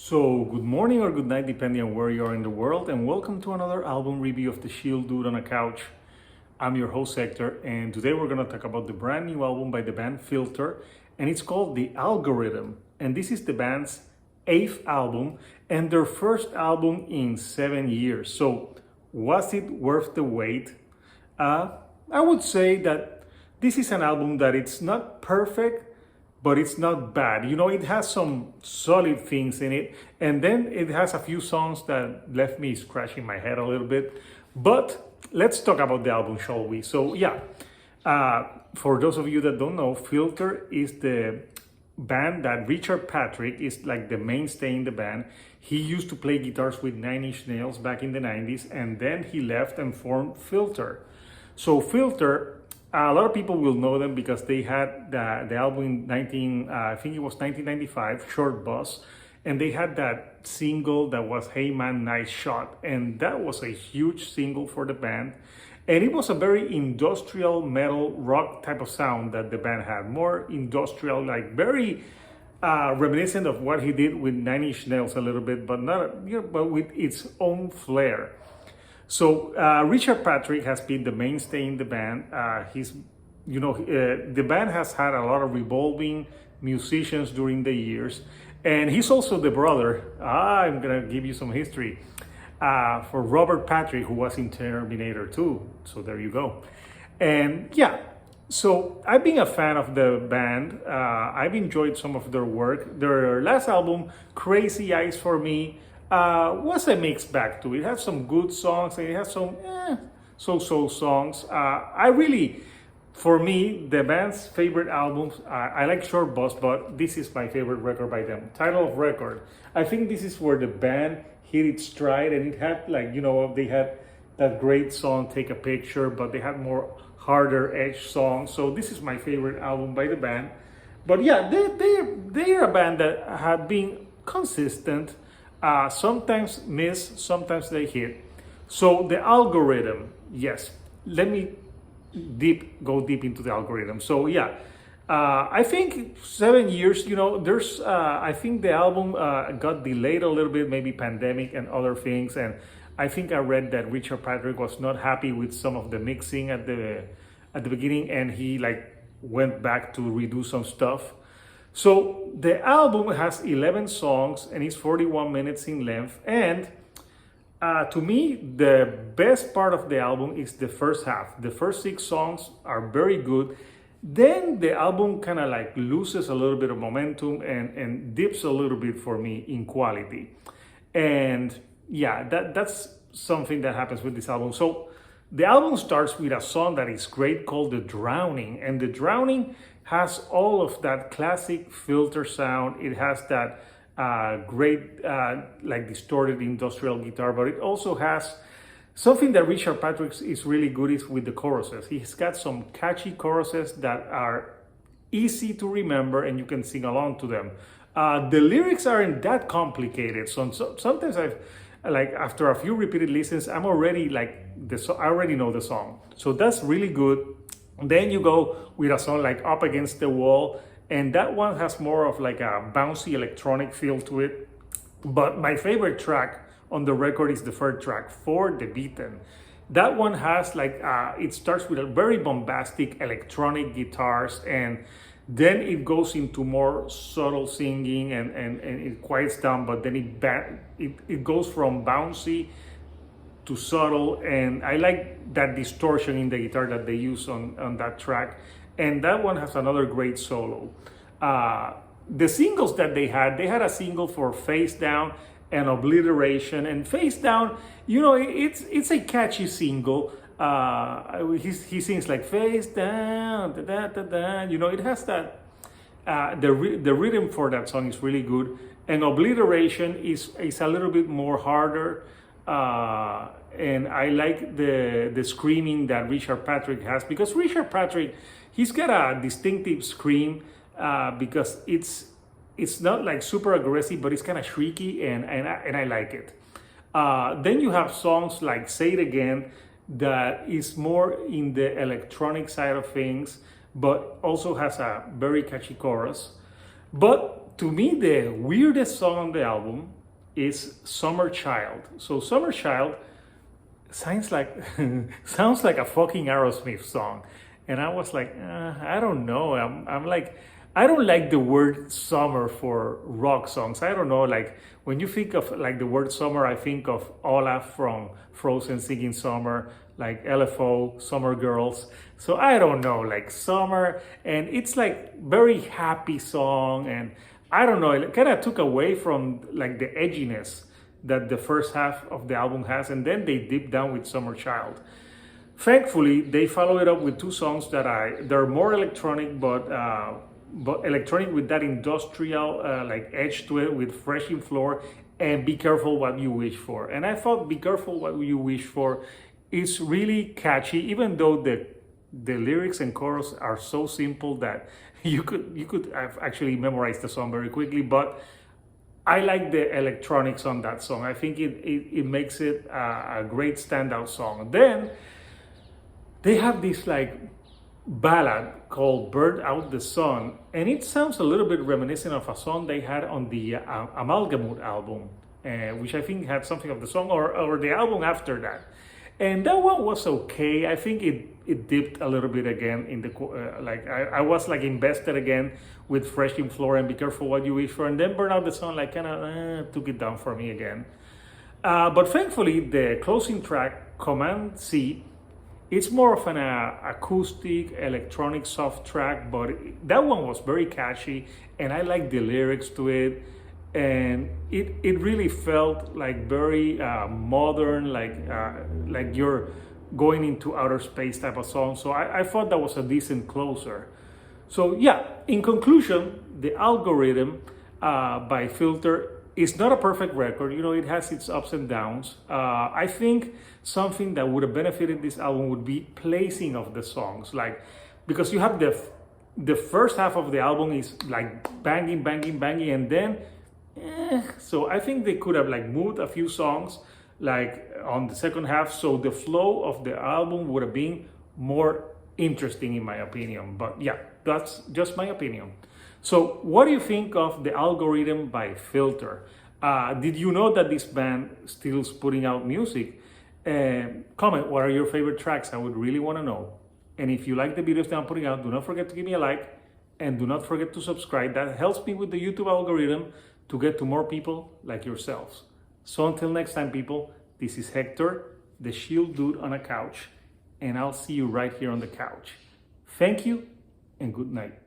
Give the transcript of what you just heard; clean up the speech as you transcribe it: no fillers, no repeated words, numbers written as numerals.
So, good morning or good night, depending on where you are in the world, and welcome to another album review of the Shield Dude on a Couch. I'm your host, Hector, and today we're going to talk about the brand new album by the band Filter, and it's called The Algorithm. And this is the band's 8th album and their first album in 7 years. So, was it worth the wait? I would say that this is an album that it's not perfect, but it's not bad. You know, it has some solid things in it, and then it has a few songs that left me scratching my head a little bit. But let's talk about the album, shall we? So, yeah, for those of you that don't know, Filter is the band that Richard Patrick is like the mainstay in the band. He used to play guitars with Nine Inch Nails back in the 90s, and then he left and formed Filter. So, Filter, a lot of people will know them because they had the album in I think it was 1995, Short Bus, and they had that single that was Hey Man, Nice Shot, and that was a huge single for the band. And it was a very industrial metal rock type of sound that the band had, more industrial, like very reminiscent of what he did with Nine Inch Nails a little bit, but not, but with its own flair. So Richard Patrick has been the mainstay in the band. The band has had a lot of revolving musicians during the years, and he's also the brother. I'm gonna give you some history for Robert Patrick, who was in Terminator 2. So there you go. And yeah, so I've been a fan of the band. I've enjoyed some of their work. Their last album, Crazy Eyes for Me, was a mixed bag too. It has some good songs and it has some so-so songs. For me, the band's favorite albums, I like Short Bus, but this is my favorite record by them. Title of record. I think this is where the band hit its stride, and it had they had that great song, Take a Picture, but they had more harder edge songs. So this is my favorite album by the band. But yeah, they're a band that have been consistent. Sometimes miss, sometimes they hit. So the algorithm, yes. Let me go deep into the algorithm. So yeah, I think 7 years. I think the album got delayed a little bit, maybe pandemic and other things. And I think I read that Richard Patrick was not happy with some of the mixing at the beginning, and he went back to redo some stuff. So the album has 11 songs and it's 41 minutes in length. And to me, the best part of the album is the first half. The first 6 songs are very good. Then the album kind of loses a little bit of momentum and dips a little bit for me in quality. And yeah, that's something that happens with this album. So the album starts with a song that is great called The Drowning. And The Drowning has all of that classic Filter sound. It has that great distorted industrial guitar, but it also has something that Richard Patrick is really good is with the choruses. He's got some catchy choruses that are easy to remember and you can sing along to them. The lyrics aren't that complicated. So sometimes after a few repeated listens, I'm already I already know the song. So that's really good. Then you go with a song like Up Against the Wall, and that one has more of a bouncy electronic feel to it. But my favorite track on the record is the third track, For the Beaten. That one has it starts with a very bombastic electronic guitars, and then it goes into more subtle singing and it quiets down, but then it goes from bouncy to subtle, and I like that distortion in the guitar that they use on that track. And that one has another great solo. The singles that they had a single for Face Down and Obliteration. And Face Down, it's a catchy single. He sings like Face Down, da da da da. It has that. The rhythm for that song is really good. And Obliteration is a little bit more harder. And I like the screaming that Richard Patrick has, because Richard Patrick, he's got a distinctive scream because it's not super aggressive, but it's kind of shrieky, and I like it. Then you have songs like Say It Again that is more in the electronic side of things, but also has a very catchy chorus. But to me, the weirdest song on the album is Summer Child. So Summer Child sounds like sounds like a fucking Aerosmith song, and I was like, I don't know. I'm like, I don't like the word summer for rock songs. I don't know. Like when you think of like the word summer, I think of Olaf from Frozen singing Summer, like LFO, Summer Girls. So I don't know, like summer, and it's like very happy song, and I don't know. It kind of took away from like the edginess that the first half of the album has, and then they dip down with Summer Child. Thankfully, they follow it up with two songs they're more electronic, but electronic with that industrial like edge to it, with Threshing Floor and Be Careful What You Wish For. And I thought Be Careful What You Wish For is really catchy, even though the lyrics and chorus are so simple that you could have actually memorized the song very quickly. But I like the electronics on that song. I think it makes it a great standout song. Then they have this like ballad called Burn Out the Sun, and it sounds a little bit reminiscent of a song they had on the Amalgamut album, which I think had something of the song or the album after that. And that one was okay. I think it dipped a little bit again in the like I was like invested again with Threshing Floor and Be Careful What You Wish For, and then Burn Out the Sun like kind of took it down for me again. But thankfully, the closing track, Command C, it's more of an acoustic, electronic, soft track, but that one was very catchy, and I like the lyrics to it, and it really felt like very modern, like you're going into outer space type of song. So I thought that was a decent closer. So yeah, in conclusion, The Algorithm by Filter is not a perfect record. You know, it has its ups and downs. I think something that would have benefited this album would be placing of the songs, like because you have the first half of the album is like banging, banging, banging, and then so I think they could have like moved a few songs like on the second half, so the flow of the album would have been more interesting in my opinion. But yeah, that's just my opinion. So what do you think of The Algorithm by Filter? Did you know that this band still is putting out music? Comment, what are your favorite tracks? I would really want to know. And if you like the videos that I'm putting out, do not forget to give me a like, and do not forget to subscribe. That helps me with the YouTube algorithm to get to more people like yourselves. So until next time, people, this is Hector, the Shield Dude on a couch, and I'll see you right here on the couch. Thank you and good night.